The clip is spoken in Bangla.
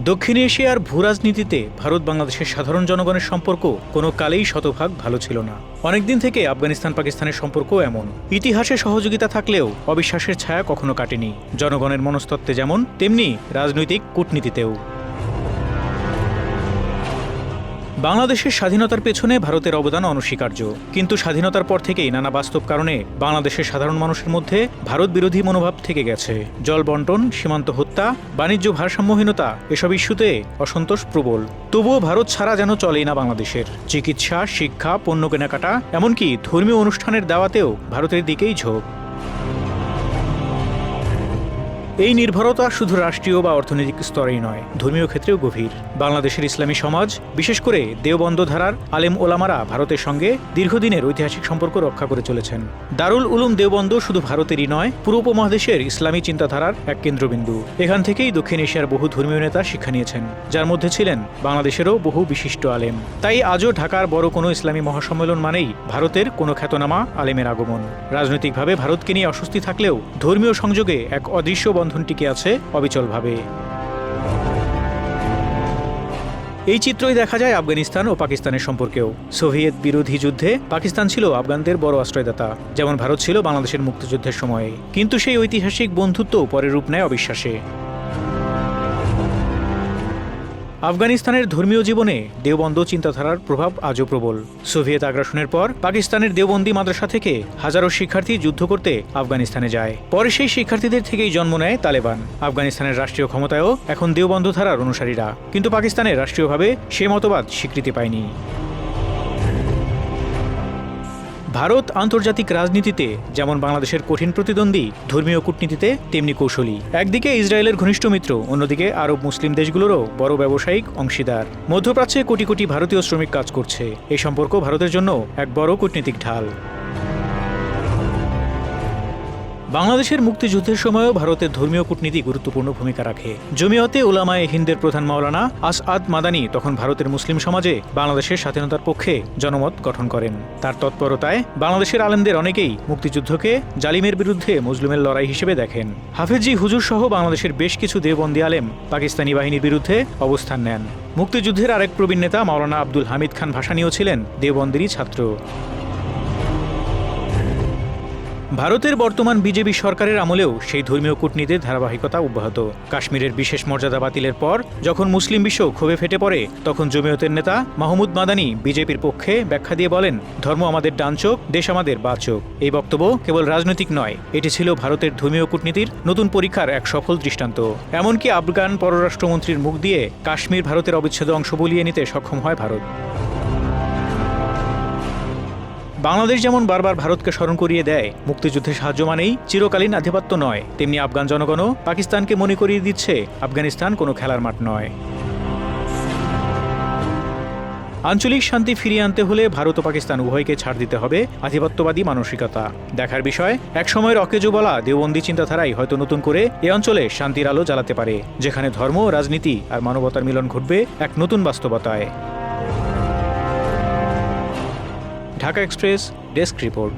দক্ষিণ এশিয়ার ভূরাজনীতিতে ভারত বাংলাদেশের সাধারণ জনগণের সম্পর্ক কোনো কালেই শতভাগ ভালো ছিল না। অনেকদিন থেকে আফগানিস্তান পাকিস্তানের সম্পর্ক এমন। ইতিহাসে সহযোগিতা থাকলেও অবিশ্বাসের ছায়া কখনো কাটেনি, জনগণের মনস্তত্ত্বে যেমন তেমনি রাজনৈতিক কূটনীতিতেও। বাংলাদেশের স্বাধীনতার পেছনে ভারতের অবদান অনস্বীকার্য, কিন্তু স্বাধীনতার পর থেকেই নানা বাস্তব কারণে বাংলাদেশের সাধারণ মানুষের মধ্যে ভারত বিরোধী মনোভাব থেকে গেছে। জল বন্টন, সীমান্ত হত্যা, বাণিজ্য ভারসাম্যহীনতা এসব ইস্যুতে অসন্তোষ প্রবল। তবুও ভারত ছাড়া যেন চলেই না বাংলাদেশের। চিকিৎসা, শিক্ষা, পণ্য কেনাকাটা, এমনকি ধর্মীয় অনুষ্ঠানের দাওয়াতেও ভারতের দিকেই ঝোঁক। এই নির্ভরতা শুধু রাষ্ট্রীয় বা অর্থনৈতিক স্তরেই নয়, ধর্মীয় ক্ষেত্রেও গভীর। বাংলাদেশের ইসলামী সমাজ, বিশেষ করে দেওবন্দ ধারার আলেম ওলামারা ভারতের সঙ্গে দীর্ঘদিনের ঐতিহাসিক সম্পর্ক রক্ষা করে চলেছেন। দারুল উলুম দেওবন্দ শুধু ভারতেরই নয়, পুরো উপমহাদেশের ইসলামী চিন্তাধারার এক কেন্দ্রবিন্দু। এখান থেকেই দক্ষিণ এশিয়ার বহু ধর্মীয় নেতা শিক্ষা নিয়েছেন, যার মধ্যে ছিলেন বাংলাদেশেরও বহু বিশিষ্ট আলেম। তাই আজও ঢাকার বড় কোনো ইসলামী মহাসম্মেলন মানেই ভারতের কোনো খ্যাতনামা আলেমের আগমন। রাজনৈতিকভাবে ভারতকে নিয়ে অস্বস্তি থাকলেও ধর্মীয় সংযোগে এক অদৃশ্য বন্ধন টিকে আছে অবিচলভাবে। এই চিত্রই দেখা যায় আফগানিস্তান ও পাকিস্তানের সম্পর্কেও। সোভিয়েত বিরোধী যুদ্ধে পাকিস্তান ছিল আফগানদের বড় আশ্রয়দাতা, যেমন ভারত ছিল বাংলাদেশের মুক্তিযুদ্ধের সময়ে। কিন্তু সেই ঐতিহাসিক বন্ধুত্ব পরে রূপ নেয় অবিশ্বাসে। আফগানিস্তানের ধর্মীয় জীবনে দেওবন্দ চিন্তাধারার প্রভাব আজও প্রবল। সোভিয়েত আগ্রাসনের পর পাকিস্তানের দেওবন্দি মাদ্রাসা থেকে হাজারো শিক্ষার্থী যুদ্ধ করতে আফগানিস্তানে যায়। পরে সেই শিক্ষার্থীদের থেকেই জন্ম নেয় তালেবান। আফগানিস্তানের রাষ্ট্রীয় ক্ষমতায়ও এখন দেওবন্দ ধারার অনুসারীরা, কিন্তু পাকিস্তানের রাষ্ট্রীয়ভাবে সে মতবাদ স্বীকৃতি পায়নি। ভারত আন্তর্জাতিক রাজনীতিতে যেমন বাংলাদেশের কঠিন প্রতিদ্বন্দ্বী, ধর্মীয় কূটনীতিতে তেমনি কৌশলী। একদিকে ইসরায়েলের ঘনিষ্ঠ মিত্র, অন্যদিকে আরব মুসলিম দেশগুলোরও বড় ব্যবসায়িক অংশীদার। মধ্যপ্রাচ্যে কোটি কোটি ভারতীয় শ্রমিক কাজ করছে। এই সম্পর্ক ভারতের জন্য এক বড় কূটনীতিক ঢাল। বাংলাদেশের মুক্তিযুদ্ধের সময়ও ভারতের ধর্মীয় কূটনীতি গুরুত্বপূর্ণ ভূমিকা রাখে। জমিয়তে উলামায়ে হিন্দের প্রধান মাওলানা আসআদ মাদানি তখন ভারতের মুসলিম সমাজে বাংলাদেশের স্বাধীনতার পক্ষে জনমত গঠন করেন। তার তৎপরতায় বাংলাদেশের আলেমদের অনেকেই মুক্তিযুদ্ধকে জালিমের বিরুদ্ধে মজলুমের লড়াই হিসেবে দেখেন। হাফেজি হুজুর সহ বাংলাদেশের বেশ কিছু দেওবন্দি আলেম পাকিস্তানি বাহিনীর বিরুদ্ধে অবস্থান নেন। মুক্তিযুদ্ধের আরেক প্রবীণ নেতা মাওলানা আব্দুল হামিদ খান ভাসানীও ছিলেন দেওবন্দেরই ছাত্র। ভারতের বর্তমান বিজেপি সরকারের আমলেও সেই ধর্মীয় কূটনীতির ধারাবাহিকতা অব্যাহত। কাশ্মীরের বিশেষ মর্যাদা বাতিলের পর যখন মুসলিম বিশ্ব ক্ষোভে ফেটে পড়ে, তখন জমিয়তের নেতা মাহমুদ মাদানি বিজেপির পক্ষে ব্যাখ্যা দিয়ে বলেন, ধর্ম আমাদের ডান চোখ, দেশ আমাদের বাঁ চোখ। এই বক্তব্য কেবল রাজনৈতিক নয়, এটি ছিল ভারতের ধর্মীয় কূটনীতির নতুন পরীক্ষার এক সফল দৃষ্টান্ত। এমনকি আফগান পররাষ্ট্রমন্ত্রীর মুখ দিয়ে কাশ্মীর ভারতের অবিচ্ছেদ্য অংশ বলিয়ে নিতে সক্ষম হয় ভারত। বাংলাদেশ যেমন বারবার ভারতকে স্মরণ করিয়ে দেয় মুক্তিযুদ্ধে সাহায্য মানেই চিরকালীন আধিপত্য নয়, তেমনি আফগান জনগণও পাকিস্তানকে মনে করিয়ে দিচ্ছে আফগানিস্তান কোনো খেলার মাঠ নয়। আঞ্চলিক শান্তি ফিরিয়ে আনতে হলে ভারত ও পাকিস্তান উভয়কে ছাড় দিতে হবে আধিপত্যবাদী মানসিকতা। দেখার বিষয়, একসময়ের অকেজো বলা দেওবন্দি চিন্তাধারাই হয়তো নতুন করে এ অঞ্চলে শান্তির আলো জ্বালাতে পারে, যেখানে ধর্ম, রাজনীতি আর মানবতার মিলন ঘটবে এক নতুন বাস্তবতায়। Dhaka express, desk report.